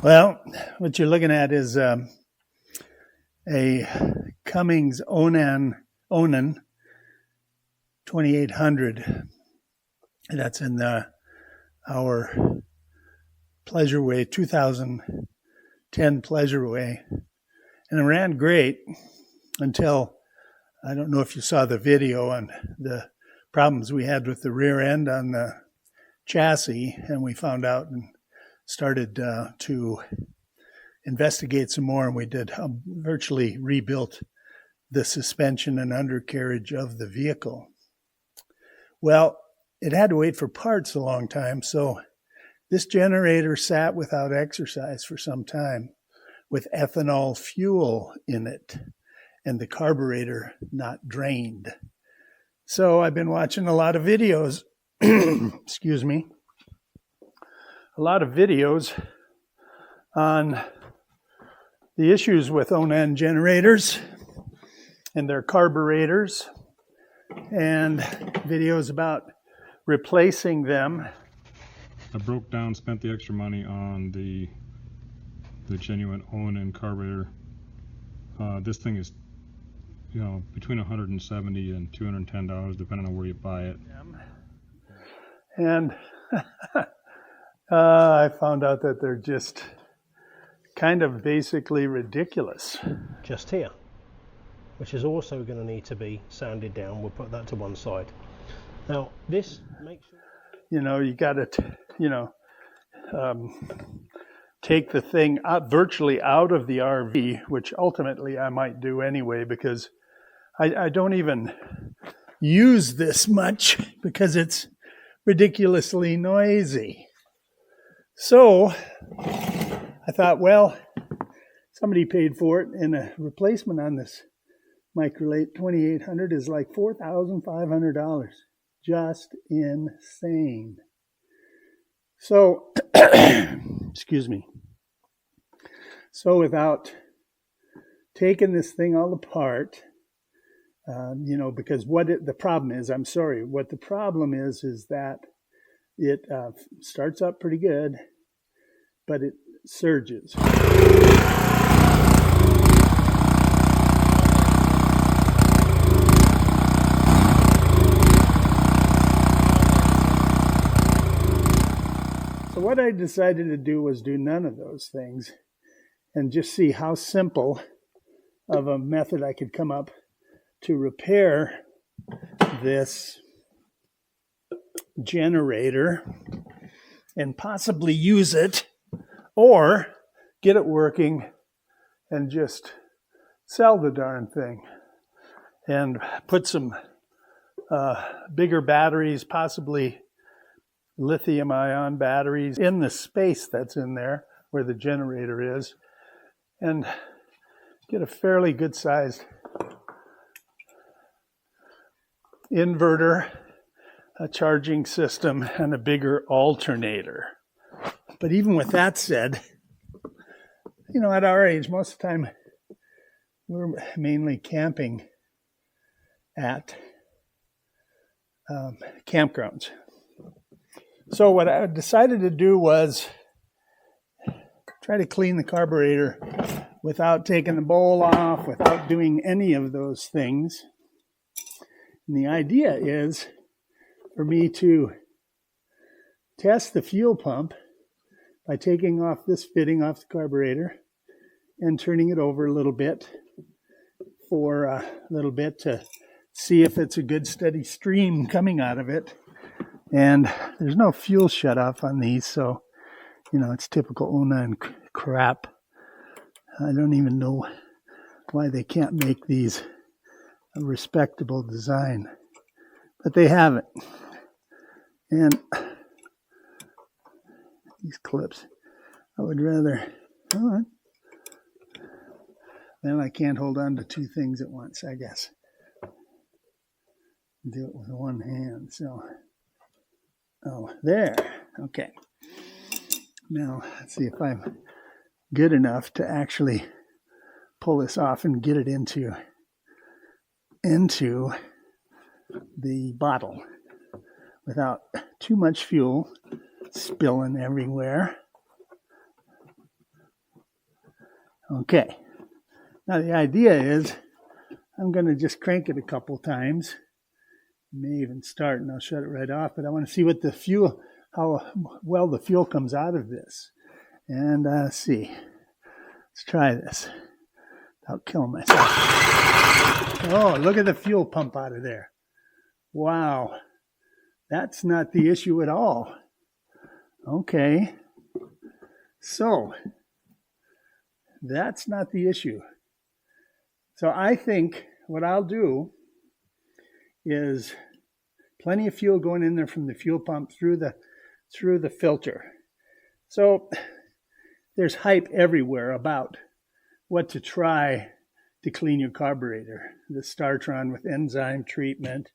Well, what you're looking at is a Cummins Onan 2800. That's in our Pleasureway 2010 Pleasureway, and it ran great until, I don't know if you saw the video on the problems we had with the rear end on the chassis, and we found out and started to investigate some more, and we did virtually rebuilt the suspension and undercarriage of the vehicle. Well, it had to wait for parts a long time, so this generator sat without exercise for some time with ethanol fuel in it and the carburetor not drained. So I've been watching a lot of videos, excuse me, a lot of videos on the issues with Onan generators and their carburetors, and videos about replacing them. I broke down, spent the extra money on the genuine Onan carburetor. This thing is, between $170 and $210 depending on where you buy it. And I found out that they're just kind of basically ridiculous. Just here, which is also going to need to be sanded down. We'll put that to one side. Now, this makes sure... You got to, take the thing out, virtually out of the RV, which ultimately I might do anyway, because I don't even use this much because it's ridiculously noisy. So I thought, well, somebody paid for it, and a replacement on this Microlate 2800 is like $4,500. Just insane. So, excuse me. So without taking this thing all apart, because the problem is that it starts up pretty good, but it surges. So what I decided to do was do none of those things and just see how simple of a method I could come up to repair this generator and possibly use it, or get it working and just sell the darn thing and put some bigger batteries, possibly lithium-ion batteries, in the space that's in there where the generator is, and get a fairly good-sized inverter, a charging system, and a bigger alternator. But even with that said, at our age, most of the time we're mainly camping at campgrounds. So what I decided to do was try to clean the carburetor without taking the bowl off, without doing any of those things. And the idea is for me to test the fuel pump by taking off this fitting off the carburetor and turning it over a little bit for a little bit to see if it's a good steady stream coming out of it. And there's no fuel shut off on these, so, it's typical Onan crap. I don't even know why they can't make these a respectable design, but they have it. And these clips, I would rather, well, I can't hold on to two things at once, I guess. Do it with one hand, so... Oh, there. Okay. Now, let's see if I'm good enough to actually pull this off and get it into the bottle without too much fuel spilling everywhere. Okay. Now the idea is I'm going to just crank it a couple times. May even start, and I'll shut it right off. But I want to see what the fuel, how well the fuel comes out of this. And see. Let's try this without killing myself. Oh, look at the fuel pump out of there. Wow. That's not the issue at all. Okay. So, that's not the issue. So I think what I'll do is plenty of fuel going in there from the fuel pump through the filter. So there's hype everywhere about what to try to clean your carburetor. The Startron with enzyme treatment,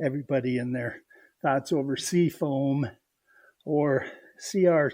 everybody in their thoughts over seafoam, or CRC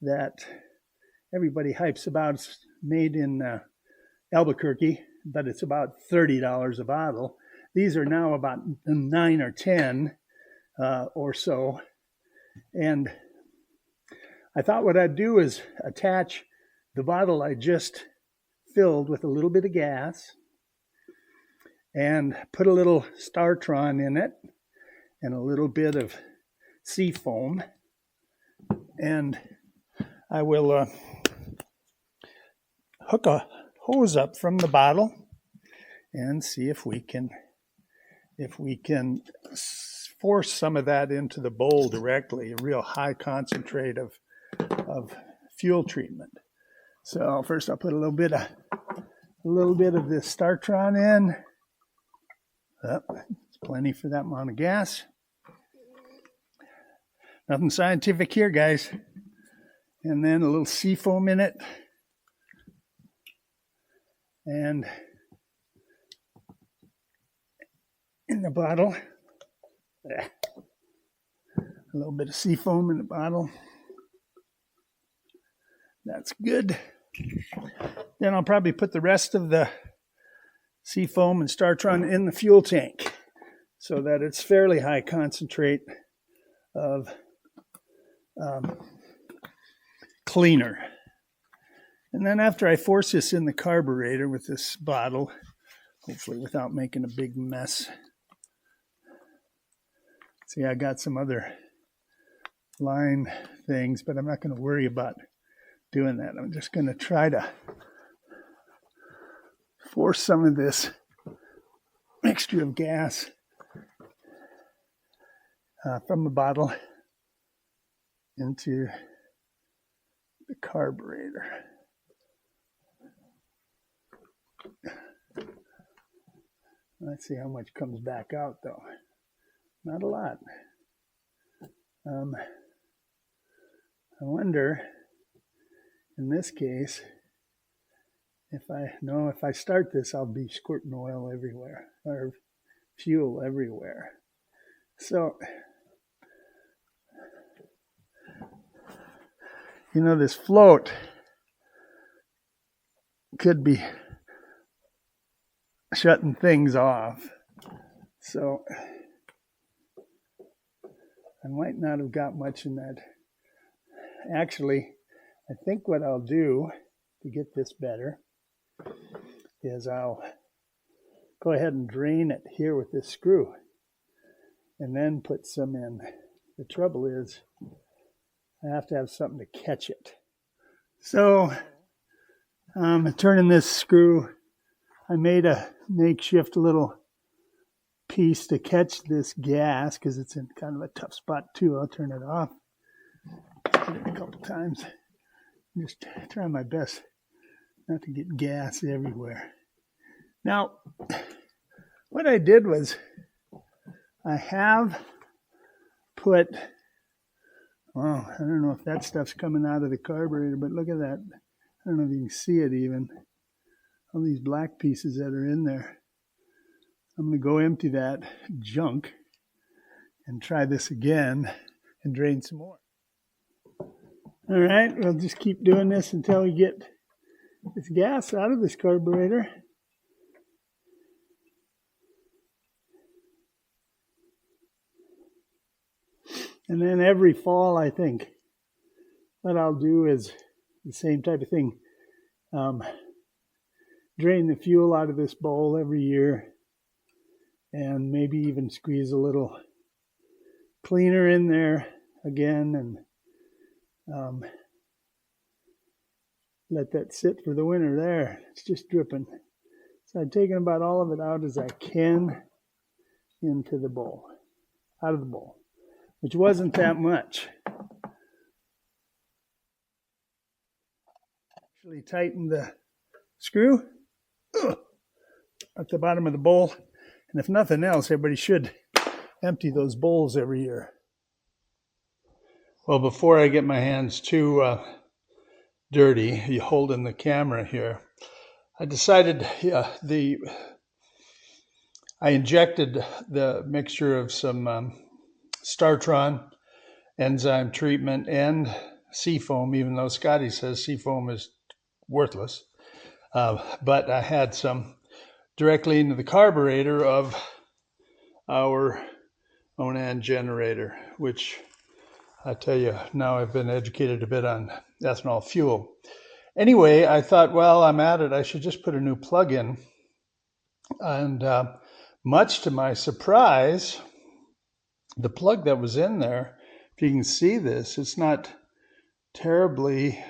that everybody hypes about. It's made in Albuquerque, but it's about $30 a bottle. These are now about 9 or 10 or so. And I thought what I'd do is attach the bottle I just filled with a little bit of gas and put a little Startron in it and a little bit of seafoam. And I will hook a hose up from the bottle and see if we can force some of that into the bowl directly, a real high concentrate of fuel treatment. So first I'll put a little bit of this Startron in. It's plenty for that amount of gas. Nothing scientific here, guys. And then a little seafoam in it. And in the bottle, a little bit of seafoam in the bottle. That's good. Then I'll probably put the rest of the seafoam and Startron in the fuel tank so that it's fairly high concentrate of cleaner. And then after I force this in the carburetor with this bottle, hopefully without making a big mess. See, I got some other line things, but I'm not going to worry about doing that. I'm just going to try to force some of this mixture of gas from the bottle into the carburetor. Let's see how much comes back out, though. Not a lot. I wonder, in this case, if I start this, I'll be squirting oil everywhere, or fuel everywhere. So, this float could be shutting things off. So I might not have got much in that. Actually, I think what I'll do to get this better is I'll go ahead and drain it here with this screw and then put some in. The trouble is I have to have something to catch it. So I'm turning this screw. I made a makeshift little piece to catch this gas because it's in kind of a tough spot too. I'll turn it off. Hit it a couple times. Just try my best not to get gas everywhere. Now, what I did was I have put, well, I don't know if that stuff's coming out of the carburetor, but look at that. I don't know if you can see it even. All these black pieces that are in there. I'm going to go empty that junk and try this again and drain some more. All right, we'll just keep doing this until we get this gas out of this carburetor. And then every fall, I think, what I'll do is the same type of thing. Drain the fuel out of this bowl every year, and maybe even squeeze a little cleaner in there again, and let that sit for the winter there. It's just dripping. So I've taken about all of it out as I can into the bowl, out of the bowl, which wasn't that much. Actually tighten the screw at the bottom of the bowl. And if nothing else, everybody should empty those bowls every year. Well, before I get my hands too dirty, holding the camera here, I decided I injected the mixture of some Startron enzyme treatment and seafoam, even though Scotty says seafoam is worthless. But I had some directly into the carburetor of our Onan generator, which I tell you, now I've been educated a bit on ethanol fuel. Anyway, I thought, well, I'm at it. I should just put a new plug in. And much to my surprise, the plug that was in there, if you can see this, it's not terribly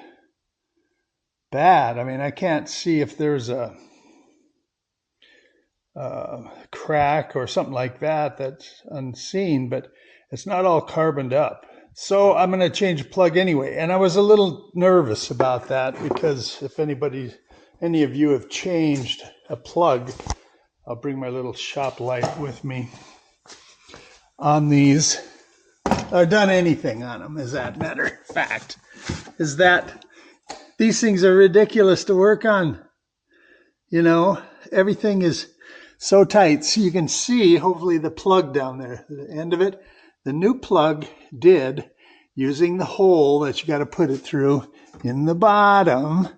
bad. I mean, I can't see if there's a crack or something like that that's unseen, but it's not all carboned up. So I'm going to change the plug anyway. And I was a little nervous about that because if any of you have changed a plug, I'll bring my little shop light with me on these, or done anything on them, as that matter of fact, is that these things are ridiculous to work on. You know, everything is so tight. So you can see, hopefully, the plug down there, the end of it. The new plug did, using the hole that you got to put it through in the bottom.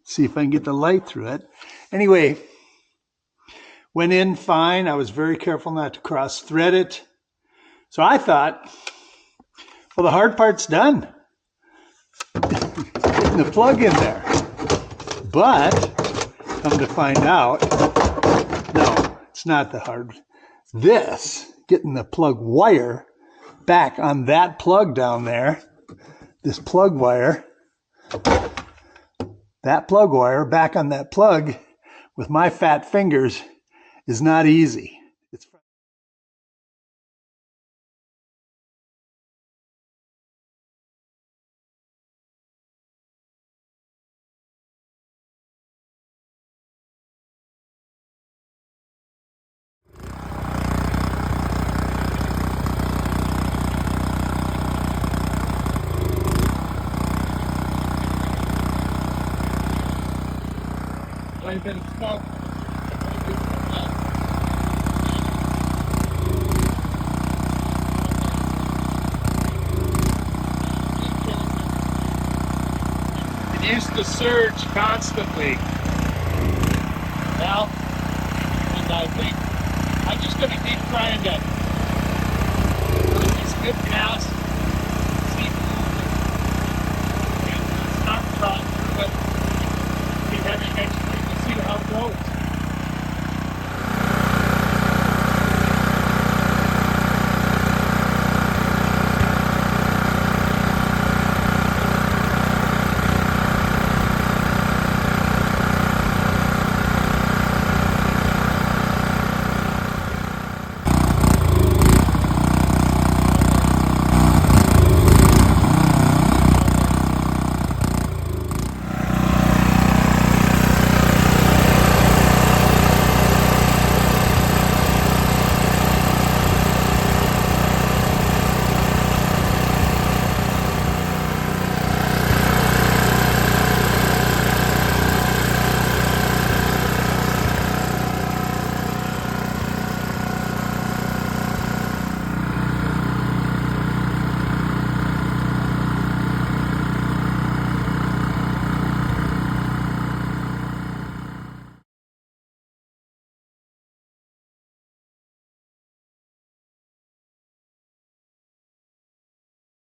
See if I can get the light through it. Anyway, went in fine. I was very careful not to cross thread it. So I thought, well, the hard part's done. Getting the plug in there. But come to find out, no, it's not the hard. Getting the plug wire back on that plug down there, this plug wire, that plug wire back on that plug with my fat fingers is not easy. It used to surge constantly. Now, and I think I'm just going to keep trying to run these good cows.